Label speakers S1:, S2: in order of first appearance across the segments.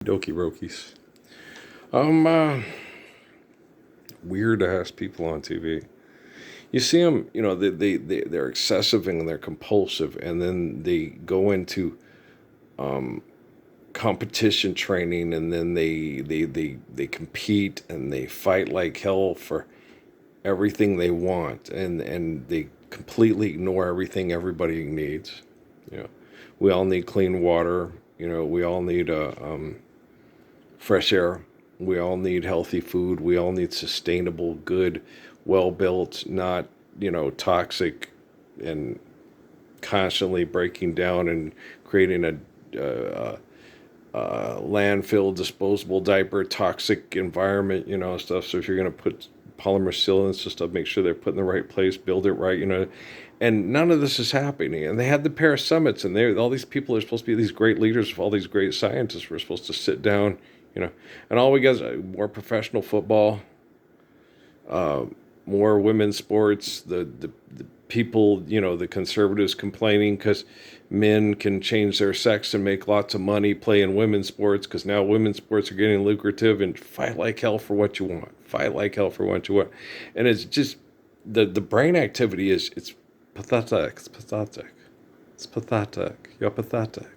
S1: Doki Rokies. Um, uh, Weird ass people on TV. You see them, they're excessive and they're compulsive, and then they go into competition training, and then they compete and they fight like hell for everything they want, and they completely ignore everything everybody needs. You know, we all need clean water. We all need fresh air. We all need healthy food. We all need sustainable, good, well built, not, toxic and constantly breaking down and creating a landfill, disposable diaper, toxic environment, stuff. So if you're going to put polymer sealants and stuff, make sure they're put in the right place, build it right, And none of this is happening. And they had the Paris summits, and all these people are supposed to be these great leaders, all these great scientists. We're supposed to sit down, and all we got is more professional football, more women's sports. The people, the conservatives complaining because men can change their sex and make lots of money playing women's sports because now women's sports are getting lucrative, and fight like hell for what you want. Fight like hell for what you want. And it's just the brain activity it's pathetic. It's pathetic. It's pathetic. You're pathetic.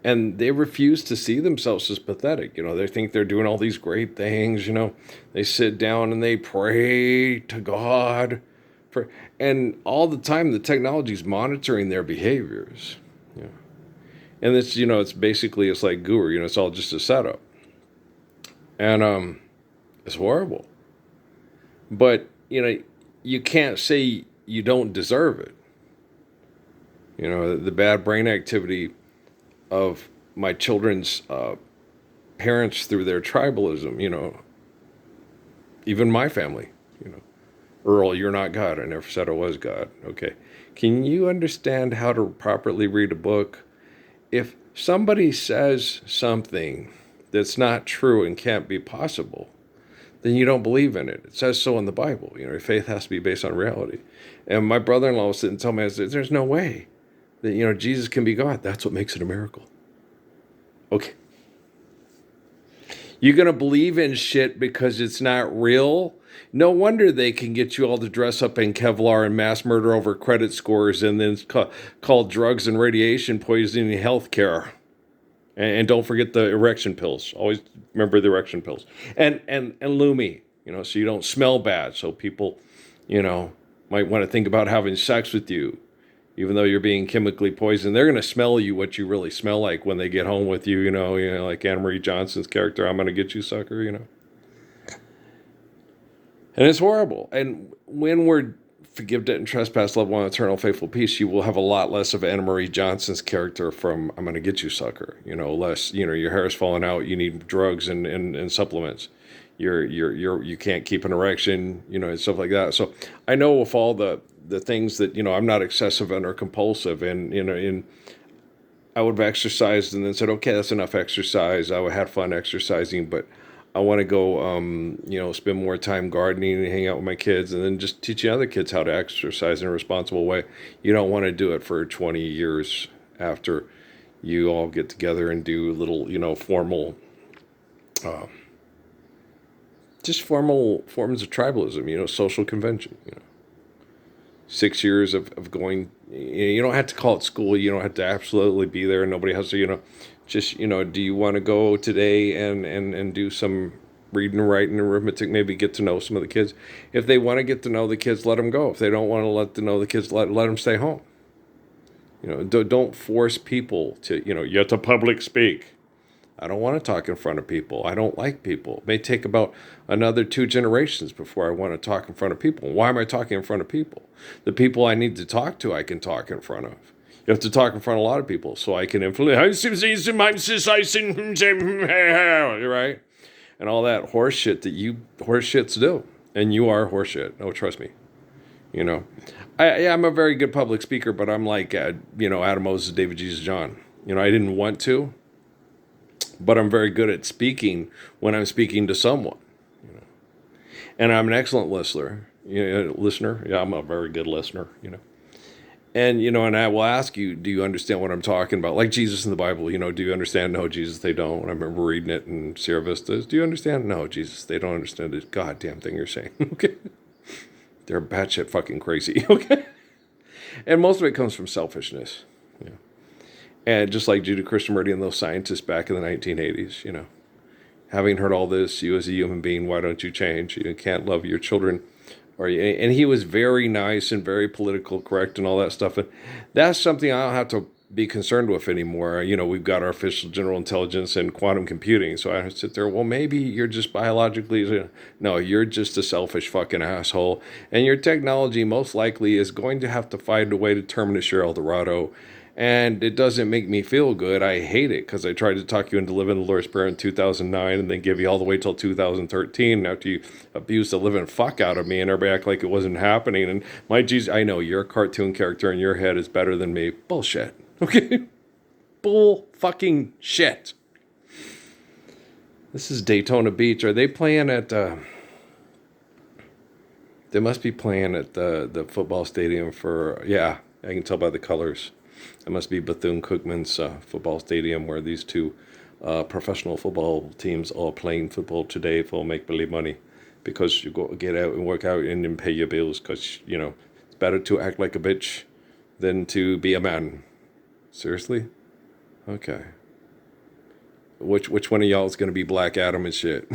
S1: And they refuse to see themselves as pathetic. They think they're doing all these great things. They sit down and they pray to God for, and all the time the technology's monitoring their behaviors. You know. And it's basically, it's like Guru. It's all just a setup, and it's horrible. But you can't say you don't deserve it. The bad brain activity of my children's parents through their tribalism, even my family, Earl, you're not God. I never said I was God. Okay. Can you understand how to properly read a book? If somebody says something that's not true and can't be possible, then you don't believe in it. It says so in the Bible. Faith has to be based on reality. And my brother-in-law was sitting and told me, I said, there's no way that, Jesus can be God. That's what makes it a miracle. Okay. You're going to believe in shit because it's not real? No wonder they can get you all to dress up in Kevlar and mass murder over credit scores, and then call drugs and radiation poisoning healthcare. And don't forget the erection pills. Always remember the erection pills. And Lumi, so you don't smell bad. So people, might want to think about having sex with you, even though you're being chemically poisoned. They're going to smell you what you really smell like when they get home with you, like Anna Marie Johnson's character, I'm going to get you, sucker, And it's horrible. And when we're forgive debt and trespass, love one, eternal, faithful peace, you will have a lot less of Anna Marie Johnson's character from I'm going to get you, sucker. Less, your hair is falling out, you need drugs and supplements. You can't keep an erection, and stuff like that. So I know with all the things that, I'm not excessive and or compulsive, and I would have exercised and then said, okay, that's enough exercise. I would have fun exercising, but I want to go, spend more time gardening and hang out with my kids, and then just teaching other kids how to exercise in a responsible way. You don't want to do it for 20 years after you all get together and do little, formal, just formal forms of tribalism, social convention, 6 years of going, you don't have to call it school. You don't have to absolutely be there. Nobody has to, just, do you want to go today and do some reading, writing, arithmetic, maybe get to know some of the kids. If they want to get to know the kids, let them go. If they don't want to know the kids, let them stay home. Don't force people to, you have to public speak. I don't want to talk in front of people. I don't like people. It may take about another 2 generations before I want to talk in front of people. Why am I talking in front of people? The people I need to talk to, I can talk in front of. You have to talk in front of a lot of people so I can influence, right? And all that horse shit that you horse shits do. And you are horse shit. Oh, trust me. I'm a very good public speaker, but I'm like, Adam Moses, David Jesus John. I didn't want to, but I'm very good at speaking when I'm speaking to someone. And I'm an excellent listener. Listener. Yeah, I'm a very good listener. And, and I will ask you, do you understand what I'm talking about? Like Jesus in the Bible, do you understand? No, Jesus, they don't. I remember reading it in Sierra Vistas. Do you understand? No, Jesus, they don't understand this goddamn thing you're saying. Okay. They're batshit fucking crazy. Okay. And most of it comes from selfishness. And just like Judah Krishnamurti and those scientists back in the 1980s, having heard all this, you as a human being, why don't you change? You can't love your children. And he was very nice and very political correct and all that stuff. And that's something I don't have to be concerned with anymore. We've got artificial general intelligence and quantum computing. So I sit there, well, maybe you're just biologically, no, you're just a selfish fucking asshole. And your technology most likely is going to have to find a way to terminus your Eldorado. And it doesn't make me feel good. I hate it because I tried to talk you into living the Lord's Prayer in 2009 and then give you all the way till 2013 after you abused the living fuck out of me and everybody act like it wasn't happening. And my Jesus, I know you're a cartoon character in your head is better than me. Bullshit. Okay? Bull fucking shit. This is Daytona Beach. Are they playing at... They must be playing at the football stadium for... Yeah, I can tell by the colors. It must be Bethune-Cookman's football stadium where these two professional football teams are playing football today for make-believe money because you go get out and work out and then pay your bills because, it's better to act like a bitch than to be a man. Seriously? Okay. Which one of y'all is going to be Black Adam and shit?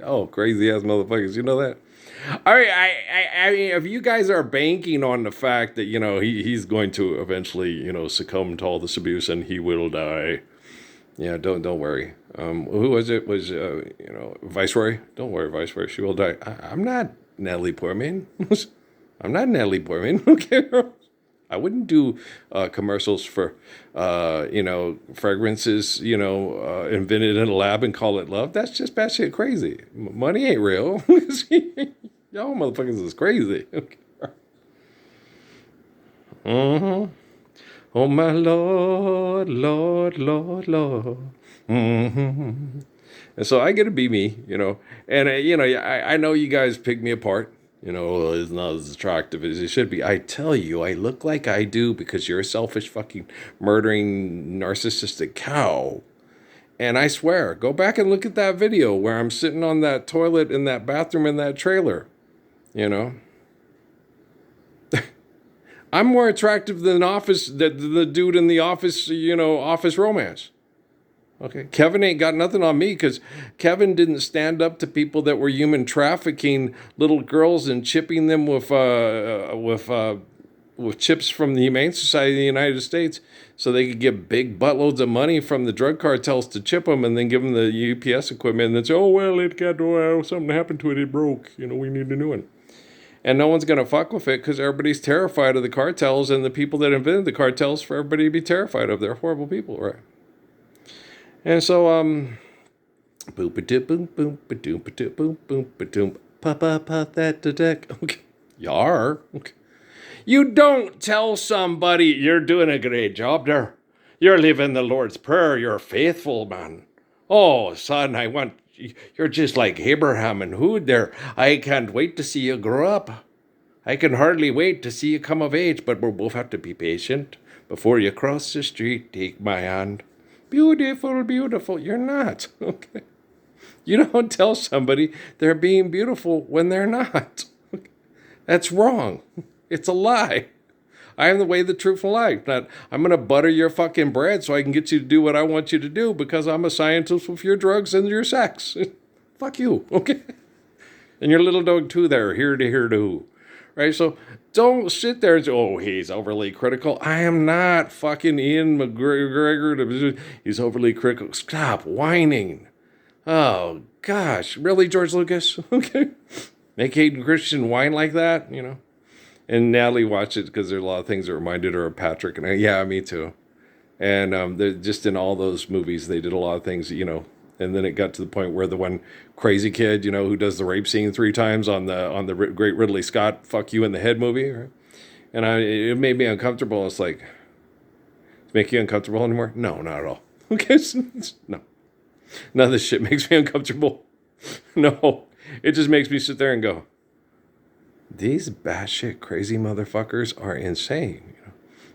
S1: Oh, crazy-ass motherfuckers. You know that? All right, I mean, if you guys are banking on the fact that, he's going to eventually, succumb to all this abuse and he will die, yeah, don't worry. Who was it? Was, Viceroy? Don't worry, Viceroy, she will die. I'm not Natalie Portman. I'm not Natalie Portman, okay? I wouldn't do commercials for, fragrances, invented in a lab and call it love. That's just batshit crazy. Money ain't real. Y'all motherfuckers is crazy. Okay. Mm-hmm. Oh, my Lord, Lord, Lord, Lord. Mm-hmm. And so I get to be me, And, I know you guys pick me apart. It's not as attractive as it should be. I tell you, I look like I do because you're a selfish fucking murdering narcissistic cow. And I swear, go back and look at that video where I'm sitting on that toilet in that bathroom in that trailer. I'm more attractive than the dude in the office, Office Romance. Okay, Kevin ain't got nothing on me because Kevin didn't stand up to people that were human trafficking little girls and chipping them with chips from the Humane Society of the United States so they could get big buttloads of money from the drug cartels to chip them and then give them the UPS equipment and then say, oh, well, it got something happened to it. It broke. We need a new one. And no one's going to fuck with it because everybody's terrified of the cartels and the people that invented the cartels for everybody to be terrified of. They're horrible people, right? And so, boop-a-doop, boom, ba-doom, ba-doop, boom, boom, ba-doom, pa-pa-pa, that the deck. Okay. Yar. Okay. You don't tell somebody you're doing a great job there. You're living the Lord's Prayer. You're faithful, man. Oh, son, you're just like Abraham and Hood there. I can't wait to see you grow up. I can hardly wait to see you come of age, but we'll both have to be patient. Before you cross the street, take my hand. Beautiful, beautiful. You're not. Okay. You don't tell somebody they're being beautiful when they're not. That's wrong. It's a lie. I am the way, the truth, and life. Not, I'm going to butter your fucking bread so I can get you to do what I want you to do because I'm a scientist with your drugs and your sex. Fuck you, okay? And your little dog too there, here to who. Right, so don't sit there and say, oh, he's overly critical. I am not fucking Ian McGregor. He's overly critical. Stop whining. Oh, gosh. Really, George Lucas? Okay. Make Hayden Christensen whine like that, And Natalie watched it because there are a lot of things that reminded her of Patrick. And yeah, me too. And just in all those movies, they did a lot of things, And then it got to the point where the one crazy kid, who does the rape scene 3 times on the great Ridley Scott "Fuck You in the Head" movie, right? And it made me uncomfortable. It's like, make you uncomfortable anymore? No, not at all. Okay, no, none of this shit makes me uncomfortable. No, it just makes me sit there and go, These batshit crazy motherfuckers are insane.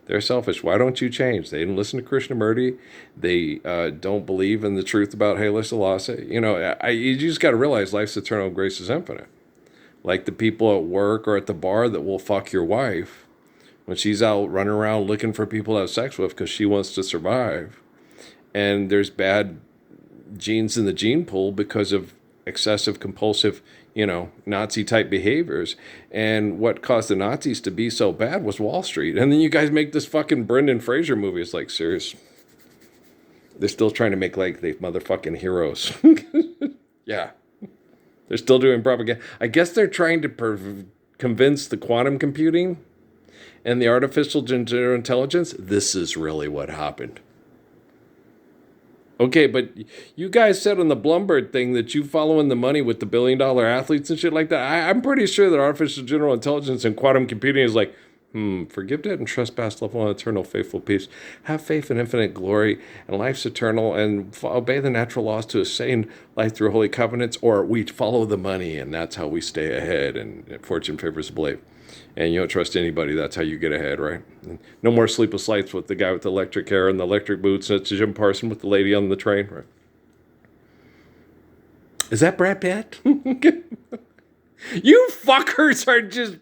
S1: They're selfish. Why don't you change? They didn't listen to Krishnamurti. They don't believe in the truth about Haile Selassie. You just got to realize life's eternal, grace is infinite. Like the people at work or at the bar that will fuck your wife when she's out running around looking for people to have sex with because she wants to survive. And there's bad genes in the gene pool because of excessive, compulsive, Nazi type behaviors. And what caused the Nazis to be so bad was Wall Street. And then you guys make this fucking Brendan Fraser movie. It's like, serious. They're still trying to make like they motherfucking heroes. Yeah. They're still doing propaganda. I guess they're trying to convince the quantum computing and the artificial general intelligence this is really what happened. Okay, but you guys said on the Bloomberg thing that you following the money with the billion-dollar athletes and shit like that. I'm pretty sure that artificial general intelligence and quantum computing is like, forgive debt and trespass, love one eternal, faithful peace. Have faith in infinite glory, and life's eternal, and obey the natural laws to sustain life through holy covenants, or we follow the money, and that's how we stay ahead, and fortune favors the brave. And you don't trust anybody, that's how you get ahead, right? No more sleepless nights with the guy with the electric hair and the electric boots. That's Jim Parson with the lady on the train, right? Is that Brad Pitt? You fuckers are just...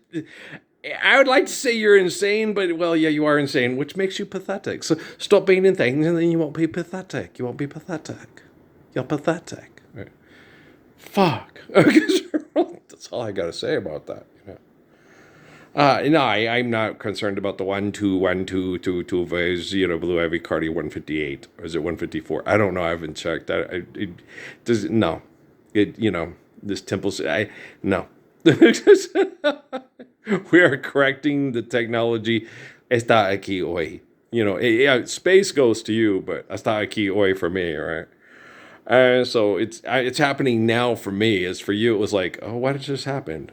S1: I would like to say you're insane, but, well, yeah, you are insane, which makes you pathetic. So stop being in things, and then you won't be pathetic. You won't be pathetic. You're pathetic. Right? Fuck. That's all I got to say about that. No, I'm not concerned about the 1, 2, 1, 2, 2, 2 phase, Blue Ivy Cardi 158, or is it 154? I don't know. I haven't checked. This temple, no. We are correcting the technology. Está aquí hoy. Space goes to you, but está aquí hoy for me, right? So it's happening now for me. As for you, it was like, oh, why did this happen?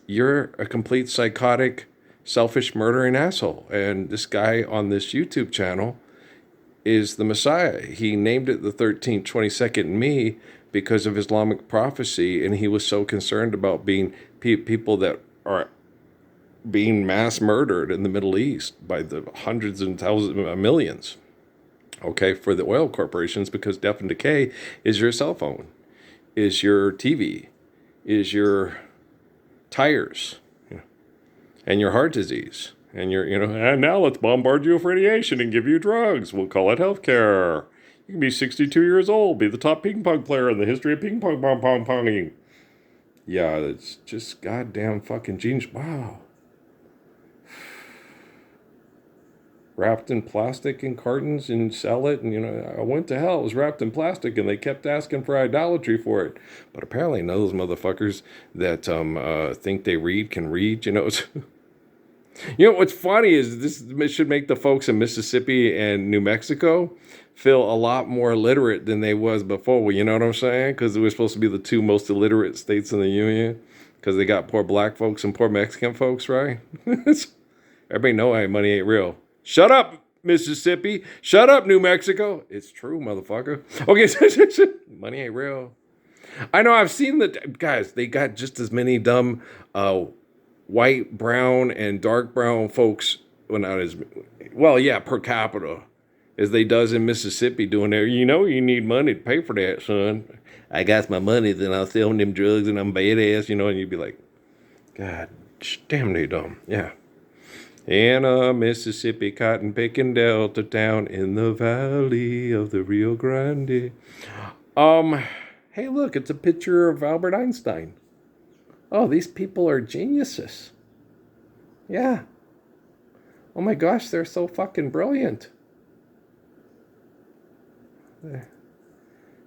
S1: You're a complete psychotic, selfish, murdering asshole. And this guy on this YouTube channel is the Messiah. He named it the 13th, 22nd me because of Islamic prophecy. And he was so concerned about being people that are being mass murdered in the Middle East by the hundreds and thousands, millions. Okay, for the oil corporations, because death and decay is your cell phone, is your TV, is your tires, and your heart disease, and and now let's bombard you with radiation and give you drugs. We'll call it healthcare. You can be 62 years old, be the top ping pong player in the history of ping ponging. Yeah, it's just goddamn fucking genius. Wow. Wrapped in plastic in cartons and sell it. And, I went to hell. It was wrapped in plastic and they kept asking for idolatry for it. But apparently none of those motherfuckers that think they read can read, What's funny is this should make the folks in Mississippi and New Mexico feel a lot more literate than they was before. Well, you know what I'm saying? Because we're supposed to be the two most illiterate states in the union. Because they got poor black folks and poor Mexican folks, right? Everybody know money ain't real. Shut up, Mississippi. Shut up, New Mexico. It's true, motherfucker. Okay, money ain't real. I know, I've seen guys, they got just as many dumb white, brown, and dark brown folks, per capita, as they does in Mississippi doing there. You need money to pay for that, son. I got my money, then I'll sell them drugs and I'm badass, and you'd be like, God damn, they dumb. Yeah. In a Mississippi cotton picking Delta town in the valley of the Rio Grande. Hey, look, it's a picture of Albert Einstein. Oh, these people are geniuses. Yeah. Oh my gosh, they're so fucking brilliant.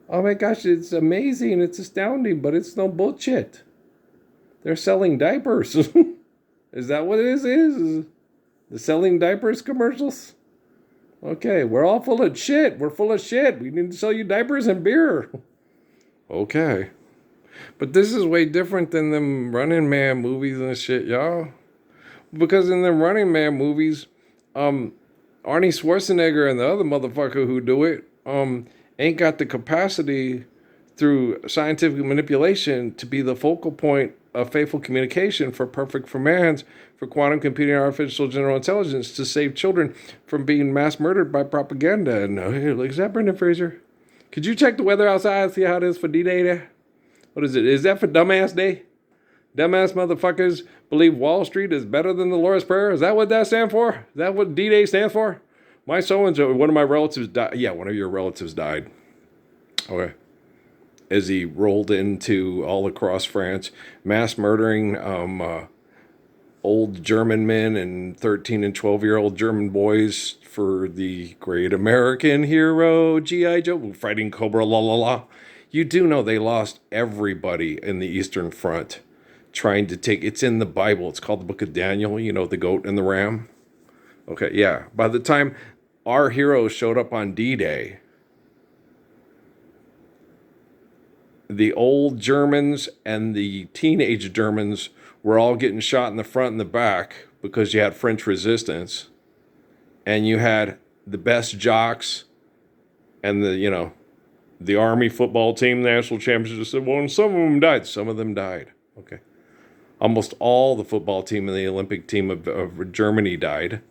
S1: Oh my gosh, it's amazing, it's astounding, but it's no bullshit. They're selling diapers. Is that what it is? The selling diapers commercials? Okay, we're all full of shit. We're full of shit. We need to sell you diapers and beer. Okay. But this is way different than them Running Man movies and shit, y'all. Because in them Running Man movies, Arnie Schwarzenegger and the other motherfucker who do it, ain't got the capacity through scientific manipulation to be the focal point a faithful communication for perfect commands for quantum computing and artificial general intelligence to save children from being mass murdered by propaganda. And hey, look, is that Brendan Fraser? Could you check the weather outside and see how it is for D-Day there? What is it? Is that for Dumbass Day? Dumbass motherfuckers believe Wall Street is better than the Lord's Prayer? Is that what that stands for? Is that what D-Day stands for? My so-and-so, one of my relatives died. Yeah, one of your relatives died. Okay. As he rolled into all across France, mass murdering old German men and 13 and 12-year-old German boys for the great American hero, G.I. Joe, fighting Cobra, la la la. You do know they lost everybody in the Eastern Front trying to take, it's in the Bible, it's called the Book of Daniel, you know, the goat and the ram. Okay, yeah. By the time our heroes showed up on D-Day, the old Germans and the teenage Germans were all getting shot in the front and the back because you had French resistance, and you had the best jocks and the Army football team, national champions. Said, well, and some of them died. Some of them died. Okay. Almost all the football team and the Olympic team of Germany died.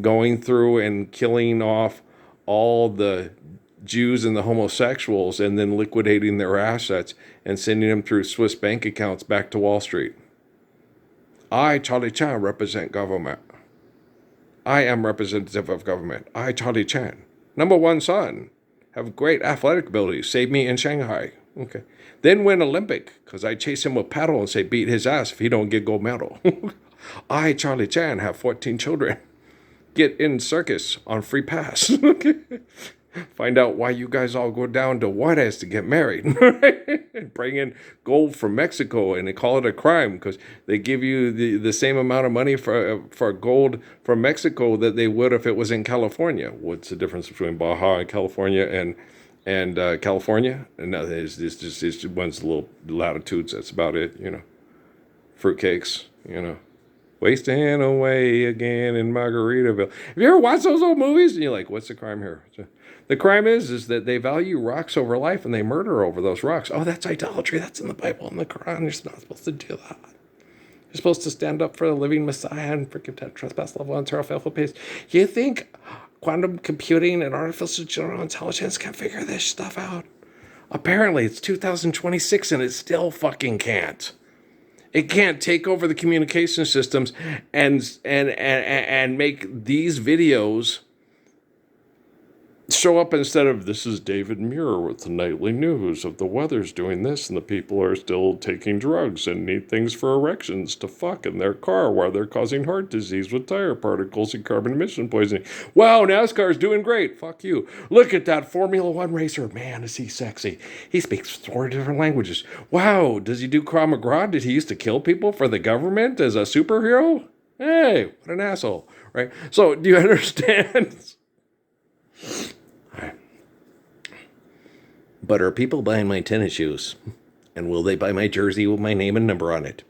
S1: Going through and killing off all the Jews and the homosexuals and then liquidating their assets and sending them through Swiss bank accounts back to Wall Street. I, Charlie Chan, represent government. I am representative of government. I, Charlie Chan, number one son, have great athletic abilities. Save me in Shanghai. Okay. Then win Olympic because I chase him with paddle and say beat his ass if he don't get gold medal. I, Charlie Chan, have 14 children. Get in circus on free pass. Okay. Find out why you guys all go down to Juarez to get married. And bring in gold from Mexico and they call it a crime because they give you the same amount of money for gold from Mexico that they would if it was in California. What's the difference between Baja and California and California? And no, it's just one's little latitudes. That's about it. Fruitcakes. Wasting away again in Margaritaville. Have you ever watched those old movies? And you're like, what's the crime here? The crime is that they value rocks over life and they murder over those rocks. Oh, that's idolatry. That's in the Bible and the Quran. You're not supposed to do that. You're supposed to stand up for the living Messiah and forgive that trespass, level and terrible faithful peace. You think quantum computing and artificial general intelligence can figure this stuff out? Apparently, it's 2026 and it still fucking can't. It can't take over the communication systems and make these videos show up instead of, this is David Muir with the nightly news of the weather's doing this and the people are still taking drugs and need things for erections to fuck in their car while they're causing heart disease with tire particles and carbon emission poisoning. Wow, NASCAR's doing great. Fuck you. Look at that Formula One racer. Man, is he sexy. He speaks 4 different languages. Wow, does he do Krav Maga? Did he used to kill people for the government as a superhero? Hey, what an asshole, right? So, do you understand? But are people buying my tennis shoes? And will they buy my jersey with my name and number on it?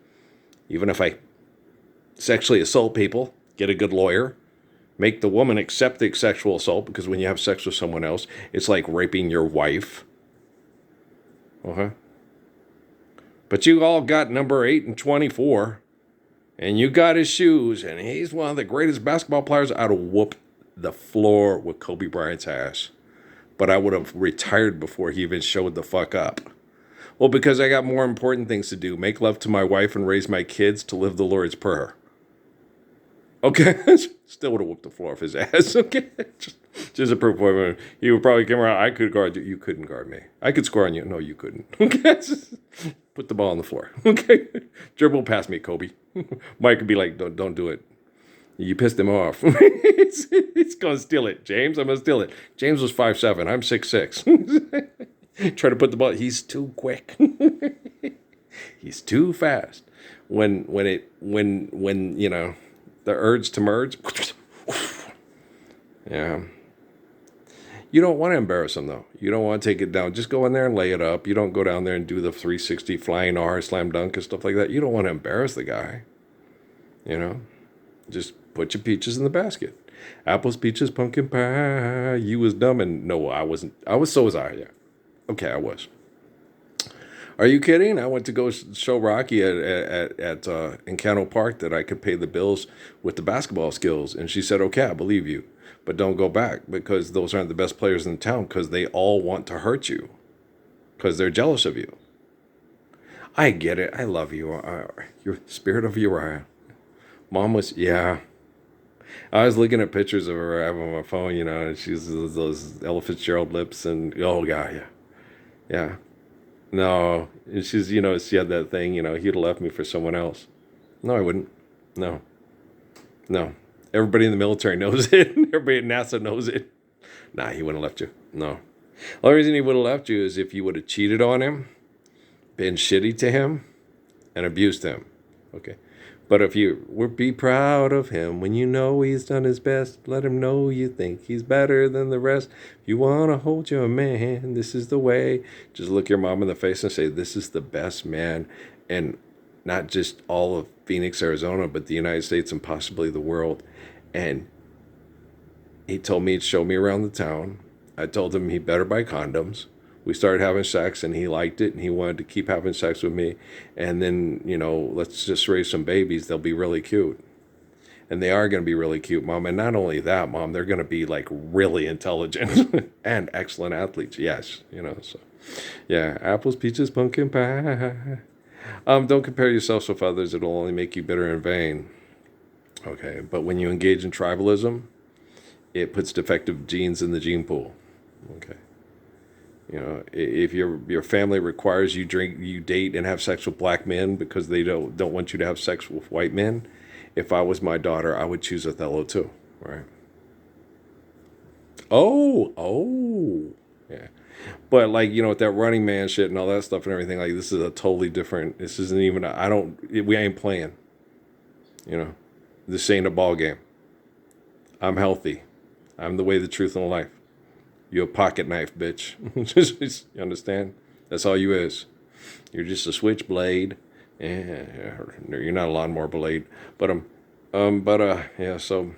S1: Even if I sexually assault people, get a good lawyer, make the woman accept the sexual assault, because when you have sex with someone else, it's like raping your wife. Okay. But you all got number 8 and 24, and you got his shoes, and he's one of the greatest basketball players. I'd have whooped the floor with Kobe Bryant's ass. But I would have retired before he even showed the fuck up. Well, because I got more important things to do. Make love to my wife and raise my kids to live the Lord's Prayer. Okay? Still would have whooped the floor off his ass. Okay? Just a proof point. He would probably come around. I could guard you. You couldn't guard me. I could score on you. No, you couldn't. Okay? Put the ball on the floor. Okay? Dribble past me, Kobe. Mike would be like, don't do it. You pissed him off. He's going to steal it. James, I'm going to steal it. James was 5'7". I'm 6'6". Try to put the ball. He's too quick. He's too fast. When the urge to merge. Yeah. You don't want to embarrass him, though. You don't want to take it down. Just go in there and lay it up. You don't go down there and do the 360 flying R, slam dunk and stuff like that. You don't want to embarrass the guy. Just put your peaches in the basket. Apples, peaches, pumpkin pie. You was dumb and no, I wasn't. So was I, yeah. Okay, I was. Are you kidding? I went to go show Rocky at Encano Park that I could pay the bills with the basketball skills, and she said, "Okay, I believe you, but don't go back because those aren't the best players in town because they all want to hurt you because they're jealous of you." I get it. I love you. Your spirit of Uriah. Mom was, yeah. I was looking at pictures of her I have on my phone, and she's those Ella Fitzgerald lips, and oh yeah, yeah, yeah. No, and she's, she had that thing, he'd have left me for someone else. No, I wouldn't. No, no. Everybody in the military knows it. Everybody at NASA knows it. Nah, he wouldn't have left you. No. The only reason he would have left you is if you would have cheated on him, been shitty to him, and abused him. Okay. But if you would be proud of him when you know he's done his best, let him know you think he's better than the rest. If you want to hold your man, this is the way. Just look your mom in the face and say, this is the best man. And not just all of Phoenix, Arizona, but the United States and possibly the world. And he told me he'd show me around the town. I told him he better buy condoms. We started having sex and he liked it and he wanted to keep having sex with me. And then, let's just raise some babies. They'll be really cute. And they are going to be really cute, Mom. And not only that, Mom, they're going to be like really intelligent and excellent athletes. Yes. So yeah, apples, peaches, pumpkin pie. Don't compare yourselves with others. It'll only make you bitter and vain. Okay. But when you engage in tribalism, it puts defective genes in the gene pool. Okay. If your family requires you date and have sex with black men because they don't want you to have sex with white men, if I was my daughter, I would choose Othello too, right? Oh, yeah. But like with that Running Man shit and all that stuff and everything, like this is a totally different. This isn't even. We ain't playing. This ain't a ball game. I'm healthy. I'm the way, the truth, and the life. You're a pocket knife, bitch. You understand? That's all you is. You're just a switchblade. Yeah, you're not a lawnmower blade. But yeah. So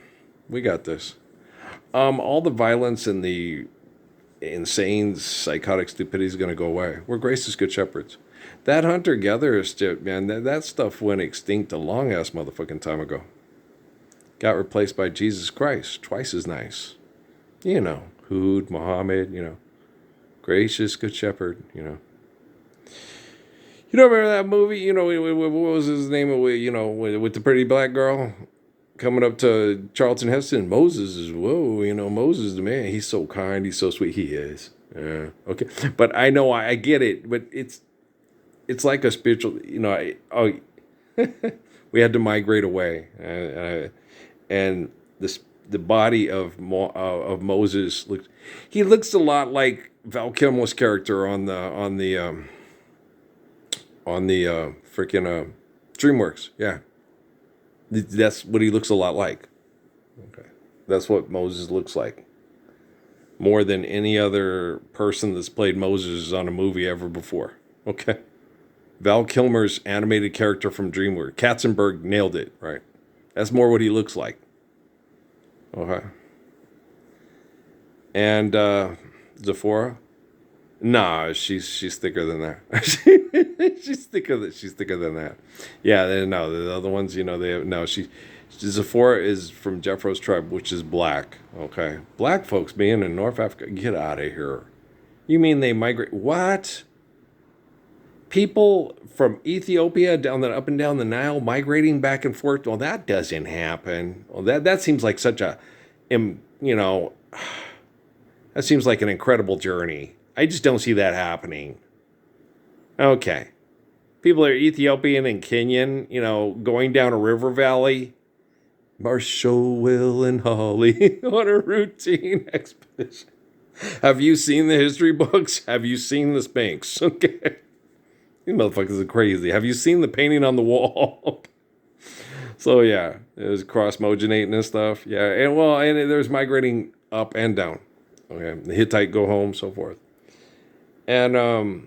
S1: we got this. All the violence and the insane, psychotic stupidity is gonna go away. We're Grace's good shepherds. That hunter-gatherer shit, man. That stuff went extinct a long ass motherfucking time ago. Got replaced by Jesus Christ. Twice as nice. Hood, Muhammad, gracious good shepherd, You don't remember that movie, what was his name, with the pretty black girl coming up to Charlton Heston? Moses is, Moses, the man, he's so kind, he's so sweet, he is. Yeah, okay. But I know, I get it, but it's like a spiritual, we had to migrate away. And the body of Moses looks a lot like Val Kilmer's character on the freaking DreamWorks. Yeah, that's what he looks a lot like. Okay, that's what Moses looks like. More than any other person that's played Moses on a movie ever before. Okay, Val Kilmer's animated character from DreamWorks. Katzenberg nailed it. Right, that's more what he looks like. Okay. And Zephora? Nah, she's thicker than that. she's thicker than that. Yeah, no, the other ones, Zephora is from Jethro's tribe, which is black. Okay. Black folks being in North Africa, get out of here. You mean they migrate? What? People from Ethiopia up and down the Nile migrating back and forth. Well, that doesn't happen. Well, that seems like such a, that seems like an incredible journey. I just don't see that happening. Okay. People are Ethiopian and Kenyan, going down a river valley. Marshall, Will, and Holly on a routine expedition. Have you seen the history books? Have you seen the Sphinx? Okay. These motherfuckers are crazy. Have you seen the painting on the wall? So yeah, it was cross-mogenating and stuff. Yeah, and there's migrating up and down. Okay, the Hittite go home, so forth. And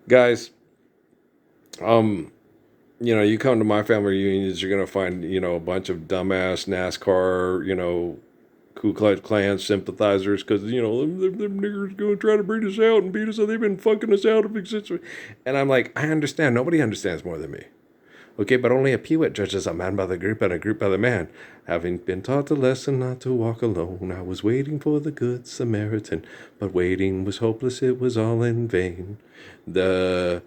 S1: guys, you come to my family reunions, you're gonna find a bunch of dumbass NASCAR, Ku Klux Klan sympathizers because, them niggers going to try to breed us out and beat us out. They've been fucking us out of existence. And I'm like, I understand. Nobody understands more than me. Okay, but only a peewit judges a man by the group and a group by the man. Having been taught the lesson not to walk alone, I was waiting for the good Samaritan, but waiting was hopeless, it was all in vain. The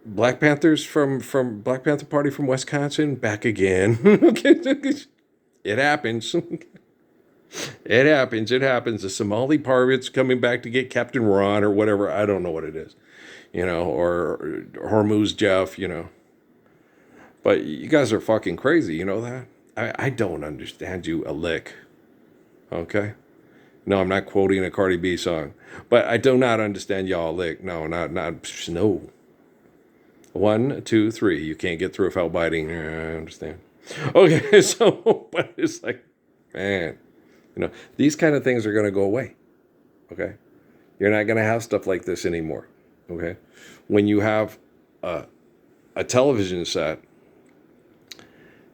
S1: Black Panthers from Black Panther Party from Wisconsin, back again. It happens. It happens. It happens. The Somali pirates coming back to get Captain Ron or whatever. I don't know what it is. Or Hormuz Jeff, But you guys are fucking crazy, you know that? I don't understand you a lick. Okay? No, I'm not quoting a Cardi B song. But I do not understand y'all a lick. No, no. 1, 2, 3. You can't get through without biting. I understand. Okay, so, but it's like, man, these kind of things are going to go away. Okay? You're not going to have stuff like this anymore. Okay? When you have a television set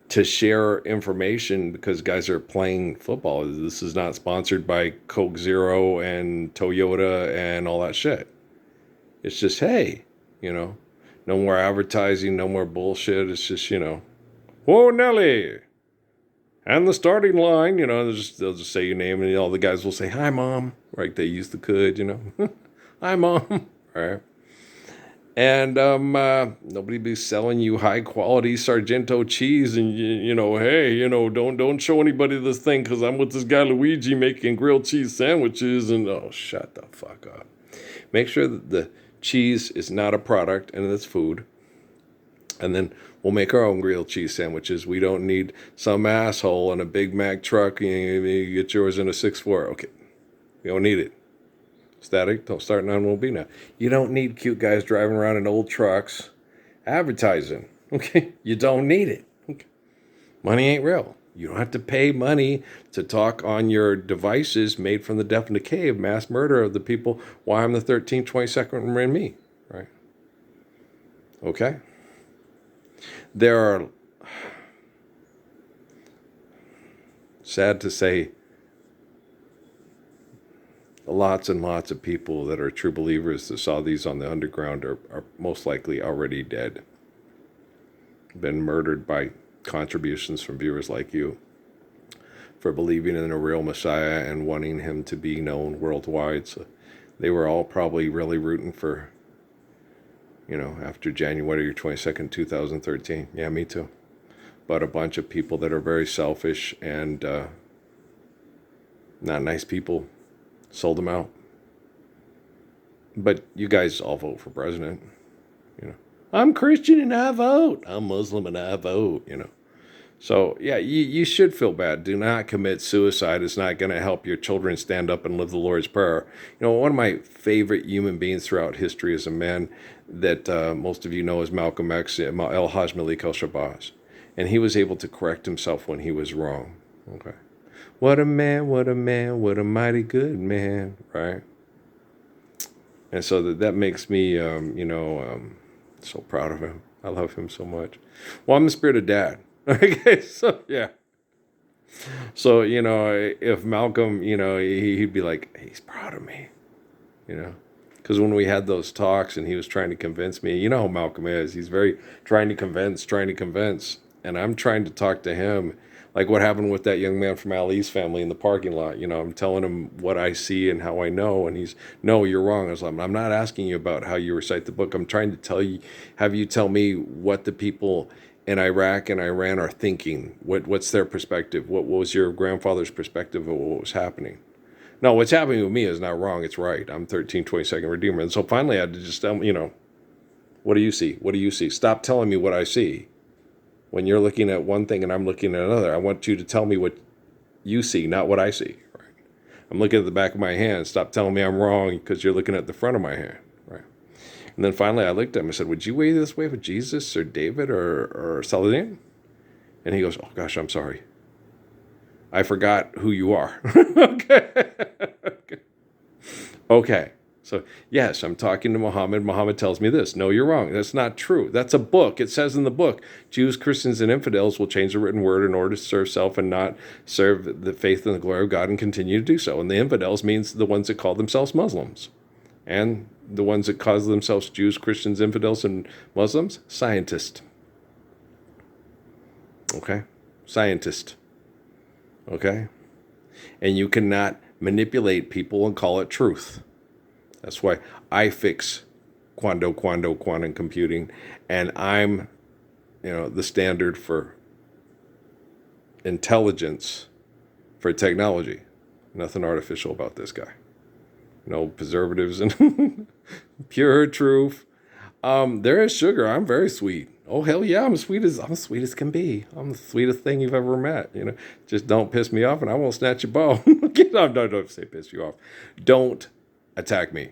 S1: to share information because guys are playing football. This is not sponsored by Coke Zero and Toyota and all that shit. It's just, hey, no more advertising, no more bullshit. It's just, whoa, Nelly. And the starting line, they'll just say your name and all the guys will say, hi, Mom. Right? They used to could, hi, Mom. All right. And nobody be selling you high quality Sargento cheese, and hey, don't show anybody this thing because I'm with this guy Luigi making grilled cheese sandwiches, and shut the fuck up. Make sure that the cheese is not a product and it's food, and then we'll make our own grilled cheese sandwiches. We don't need some asshole in a Big Mac truck. You get yours in a 6'4". Okay, we don't need it. Static, don't start 911 now. You don't need cute guys driving around in old trucks advertising. Okay? You don't need it. Okay. Money ain't real. You don't have to pay money to talk on your devices made from the death and decay of mass murder of the people. Why I'm the 13th, 22nd, and me. Right? Okay? There are, sad to say, lots and lots of people that are true believers that saw these on the underground are most likely already dead. Been murdered by contributions from viewers like you for believing in a real Messiah and wanting him to be known worldwide. So they were all probably really rooting for, after January 22nd, 2013. Yeah, me too. But a bunch of people that are very selfish and not nice people sold them out. But you guys all vote for president. I'm Christian and I vote. I'm Muslim and I vote, So, yeah, you should feel bad. Do not commit suicide. It's not going to help your children stand up and live the Lord's Prayer. One of my favorite human beings throughout history is a man that most of you know as Malcolm X, El-Hajj Malik El-Shabazz. And he was able to correct himself when he was wrong. Okay. What a man, what a man, what a mighty good man, right? And so that makes me, so proud of him. I love him so much. Well, I'm the spirit of dad. Okay, so, yeah. So, if Malcolm, he'd be like, hey, he's proud of me, Because when we had those talks and he was trying to convince me, how Malcolm is. He's very trying to convince. And I'm trying to talk to him. Like what happened with that young man from Ali's family in the parking lot. I'm telling him what I see and how I know. And he's, no, you're wrong. I was like, I'm not asking you about how you recite the book. I'm trying to have you tell me what the people in Iraq and Iran are thinking. What's their perspective? What was your grandfather's perspective of what was happening? No, what's happening with me is not wrong. It's right. I'm 22nd Redeemer. And so finally I had to just tell him, what do you see? What do you see? Stop telling me what I see. When you're looking at one thing and I'm looking at another, I want you to tell me what you see, not what I see. Right? I'm looking at the back of my hand. Stop telling me I'm wrong because you're looking at the front of my hand. Right? And then finally I looked at him and said, would you weigh this way with Jesus or David or Saladin? And he goes, oh gosh, I'm sorry. I forgot who you are. Okay. Okay. So, yes, I'm talking to Muhammad. Muhammad tells me this. No, you're wrong. That's not true. That's a book. It says in the book, Jews, Christians, and infidels will change the written word in order to serve self and not serve the faith and the glory of God and continue to do so. And the infidels means the ones that call themselves Muslims. And the ones that call themselves Jews, Christians, infidels, and Muslims, scientists. Okay? Scientist. Okay? And you cannot manipulate people and call it truth. That's why I fix quantum computing, and I'm, the standard for intelligence for technology. Nothing artificial about this guy. No preservatives and pure truth. There is sugar. I'm very sweet. Oh hell yeah, I'm sweet as can be. I'm the sweetest thing you've ever met. Just don't piss me off, and I won't snatch your ball. Don't say piss you off. Don't attack me.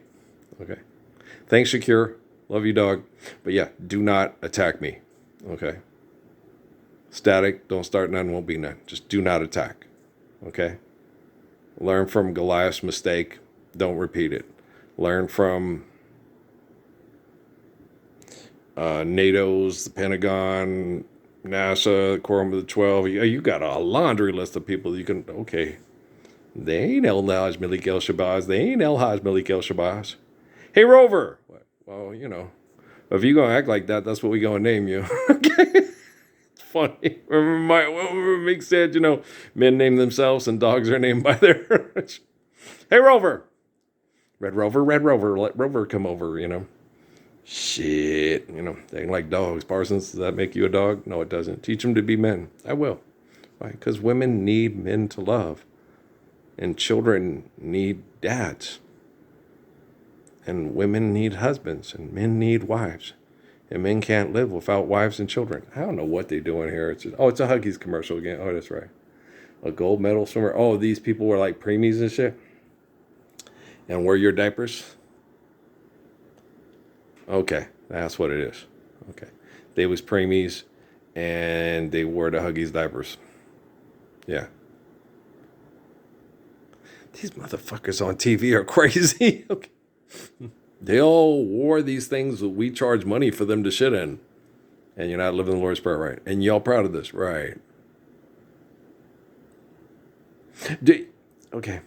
S1: Okay. Thanks, Shakir. Love you, dog. But yeah, do not attack me. Okay. Static. Don't start none. Won't be none. Just do not attack. Okay. Learn from Goliath's mistake. Don't repeat it. Learn from NATO's, the Pentagon, NASA, Quorum of the 12. You got a laundry list of people you can, okay. They ain't El Haj Malik El Shabazz. They ain't El Haj Malik El Shabazz. Hey, Rover. Well, if you going to act like that, that's what we going to name you. Okay. It's funny. Remember Mick said, men name themselves and dogs are named by their... Hey, Rover. Red Rover. Let Rover come over, Shit, they ain't like dogs. Parsons, does that make you a dog? No, it doesn't. Teach them to be men. I will. Why? Because women need men to love. And children need dads. And women need husbands. And men need wives. And men can't live without wives and children. I don't know what they're doing here. It's a Huggies commercial again. Oh, that's right. A gold medal swimmer. Oh, these people were like preemies and shit. And wear your diapers. Okay, that's what it is. Okay. They was preemies and they wore the Huggies diapers. Yeah. These motherfuckers on TV are crazy. Okay. They all wore these things that we charge money for them to shit in. And you're not living the Lord's Prayer right. And y'all proud of this, right? Okay.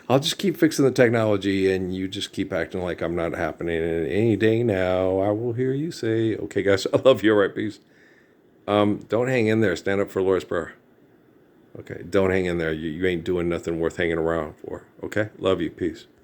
S1: I'll just keep fixing the technology and you just keep acting like I'm not happening. And any day now, I will hear you say, okay, guys, I love you. All right, peace. Don't hang in there. Stand up for Lord's Prayer. Okay, don't hang in there. You ain't doing nothing worth hanging around for. Okay, love you. Peace.